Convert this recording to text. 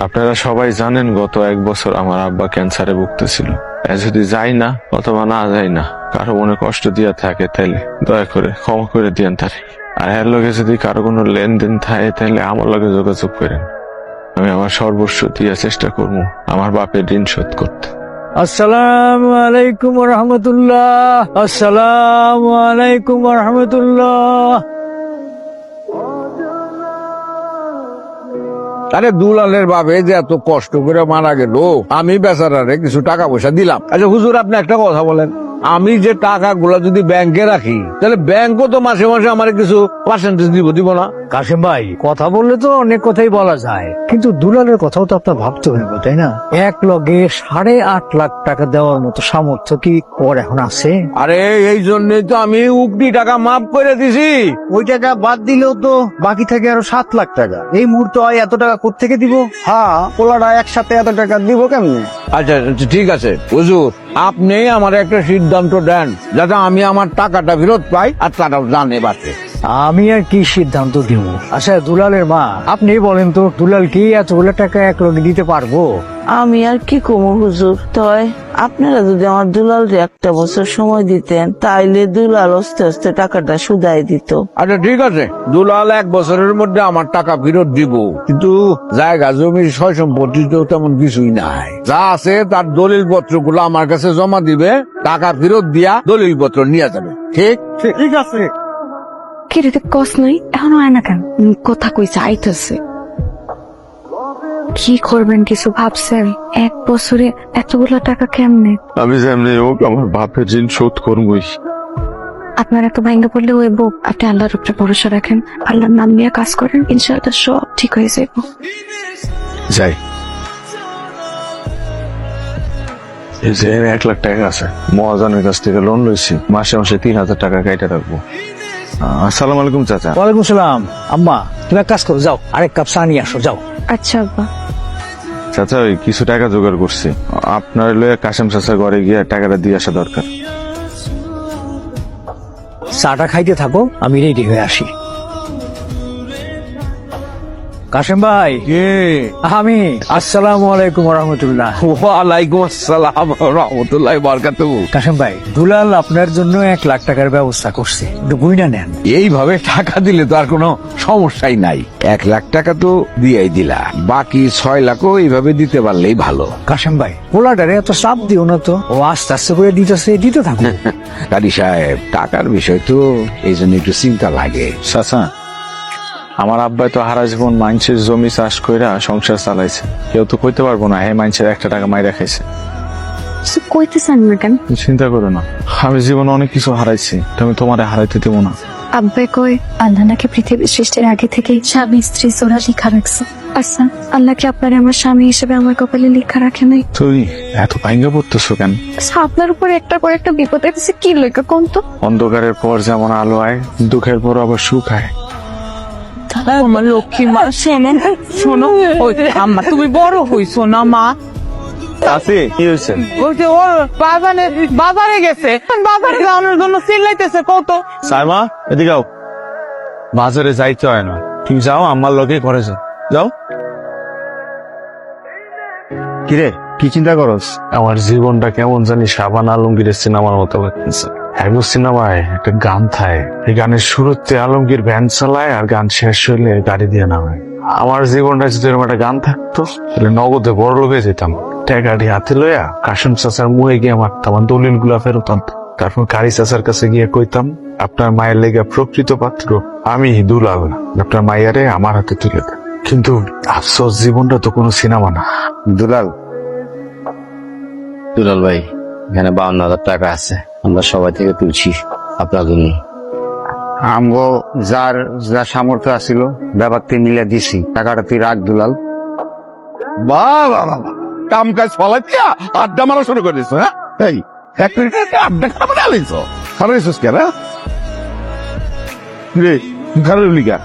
আপনারা সবাই জানেন গত 1 বছর আমার আব্বা ক্যান্সারে ভুগতেছিল। যদি যাই না অথবা না যাই না, কারো মনে কষ্ট দিয়া থাকে, তাইলে দয়া করে ক্ষমা করে দিয়েন তারে। আর এর লগে যদি কারো কোনো লেনদেন থাকে তাহলে আমার লগে যোগাযোগ করেন। আমি আমার সর্বস্ব দিয়া চেষ্টা করবো আমার বাপের ঋণ শোধ করতে। আসসালামু আলাইকুম রহমতুল্লাহ। আসসালামু আলাইকুম রহমতুল্লাহ। আরে দুলালের বাপে যে এত কষ্ট করে মারা গেল, আমি বেচারারে কিছু টাকা পয়সা দিলাম। আচ্ছা হুজুর, আপনি একটা কথা বলেন, আমি যে টাকাগুলো যদি ব্যাংকে রাখি, তাহলে ব্যাংকও তো মাসে মাসে আমার কিছু পার্সেন্টেজ দিব না? কাশেম ভাই, কথা বললে তো অনেক কথাই বলা যায়, কিন্তু দুলালের কথাও তো আপনার ভাবতে হবে, তাই না? এক লগে 8.5 লাখ টাকা দেওয়ার মতো সামর্থ্য কি ওর এখন আছে? আরে এই জন্যই তো আমি উগনি টাকা মাফ করে দিছি। ওই টাকা বাদ দিলেও তো বাকি থাকে আরো 7 লাখ টাকা। এই মুহূর্তে এত টাকা কোত্থেকে দিব? হ্যাঁ, পোলাটা একসাথে এত টাকা দিব কেমনে? আচ্ছা ঠিক আছে হুজুর, আপনি আমার একটা সিদ্ধান্ত দেন যাতে আমি আমার টাকাটা ফেরত পাই আর তারাও জানে বাড়তে। আমি আর কি সিদ্ধান্ত দিব? আচ্ছা দুলালের মা, আপনি বলেন তো, দুলাল কি এতগুলো টাকা এক লগে দিতে পারবো? আমি আর কি কমু হুজুর, তয় আপনারা যদি আমার দুলালরে 1 বছর সময় দিতেন, তাইলে দুলাল আস্তে আস্তে টাকাটা সুদাই দিত। আচ্ছা ঠিক আছে, দুলাল 1 বছরের মধ্যে আমার টাকা ফেরত দিব, কিন্তু জায়গা জমি সয় সম্পত্তি তো তেমন কিছুই নাই। যা আছে তার দলিল পত্র গুলো আমার কাছে জমা দিবে, টাকা ফেরত দিয়া দলিল পত্র নিয়ে যাবে। ঠিক ঠিক আছে। কিরে কস নাই এখনো আয় না কেন? কথা কইছে আইতেছে। কি করবেন কিছু ভাবছেন? 1 বছরে এতগুলো টাকা কেমনে? আমি যেমনি হোক আমার বাপের ঋণ শোধ করবই। আপনার এত ভাঙ্গা পড়লে হইব? আপনি আল্লাহর উপরে ভরসা রাখেন, আল্লাহর নাম নিয়ে কাজ করেন, ইনশাআল্লাহ সব ঠিক হয়ে যাইব। যাই, এই যে 1 লাখ টাকা আছে, মহাজনের কাছ থেকে লোন লইছি, মাসে মাসে 3000 টাকা কাইটা রাখবো। আসসালামু আলাইকুম চাচা। ওয়ালাইকুম সালাম। আম্মা, তুমি এক কাজ করো, যাও আরেক কাপ চা নিয়ে আসো, যাও। আচ্ছা আব্বা। চাচা ওই কিছু টাকা জোগাড় করছি, আপনার লয়ে কাশেম চাচা ঘরে গিয়ে টাকাটা দিয়ে আসা দরকার। চাটা খাইতে থাকো, আমি রেডি হয়ে আসি। কাশেম ভাই, আমি আসসালামু আলাইকুম রহমতুল্লাহ। ওয়ালাইকুম আসসালাম রহমতুল্লাহ বারাকাতুহু। কাশেম ভাই, দুলাল আপনার জন্য 1 লাখ টাকার ব্যবস্থা করছে, একটু বুঝনা নেন। এইভাবে টাকা দিলে তো আর কোনো সমস্যাই নাই। 1 লাখ টাকা তো দিয়েই দিলা, বাকি 6 লাখও এইভাবে দিতে পারলেই ভালো। কাশেম ভাই, পোলাটারে এত চাপ দিও না তো, ও আস্তে আস্তে করে দিতে থাকো। কারি সাহেব, টাকার বিষয় তো এই জন্য একটু চিন্তা লাগে। চাচা, আমার আব্বাই তো হারা জীবন মানুষের জমি চাষ কইরা সংসার চালাইছে, কেউ তো কইতে পারবো না হ্যাঁ মানুষের 1 টাকা মাইরা খাইছে। কইতেছেন না কেন? চিন্তা করো না, আমি জীবনে অনেক কিছু হারাইছি, তুমি তোমারে হারাইতে দেবো না। আব্বাই কই আল্লাহ নাকি পৃথিবীর সৃষ্টির আগে থেকে স্বামী স্ত্রী জোড়া লেখা রাখছে। আচ্ছা, আল্লাহ কি আপনার আমার স্বামী হিসেবে আমার কপালে লেখা রাখে নাই? তুই এত ভাঙ্গা পড়তেছো কেন? আচ্ছা, আপনার উপর একটার পর একটা বিপদ এসেছে, কি লেখা কোন তো? অন্ধকারের পর যেমন আলো আয়, দুঃখের পর আবার সুখ আয়। আমার লক্ষ্মী মা, শোনো শোনো, ওই আম্মা তুমি বড় হইছো না মা? আছে কি হয়েছে? বলছে ওর বাজারে গেছে, বাজারে যাওয়ার জন্য চিল্লাইতেছে কত। সাইমা এদিকে আও। বাজারে যাইতে হয় না, তুমি যাও আমার লগে ঘরে যাও। যাও। কিরে, কি চিন্তা করস? আমার জীবনটা কেমন জানি শাবান আলমগীরের সিনেমার মতো লাগতেছে। একদম সিনেমায় একটা গান থাকে, এই গানের শুরুতে আলমগীর ভ্যান চালায় আর গান শেষ হইলে গাড়ি দিয়ে নামে। আমার জীবনটা যদি এরকম একটা গান থাকতো তাহলে নগদে বড় লোক হয়ে যেতাম। টাকাটি হাতে লইয়া কাশেম চাচার মুহে গিয়ে মারতাম, দলিল গুলা ফেরত আনতাম। তারপর কারি চাচার কাছে গিয়ে কইতাম আপনার মায়ের লেগে প্রকৃত পাত্র আমি দুলাল, আপনার মাইয়ারে আমার হাতে তুলে দেন। কিন্তু আফসোস, জীবনটা তো কোনো সিনেমা না। দুলাল ভাই, এখানে 52,000 টাকা আছে, আমরা সবাই থেকে তুলছি আপনার জন্য। আমগো যার যা সামর্থ্য আছিল ব্যাপারটি মিলে দিছি, টাকাটা তুই রাখ দুলাল। বাহ বাহ বাহ, কাম কাজ ফলাইয়া আড্ডা মারা শুরু করে দিছো। হ্যাঁ, এই এক মিনিটে আড্ডা খারাপ আলাইছো, খারাপ কেন রে? খারাপ লিগা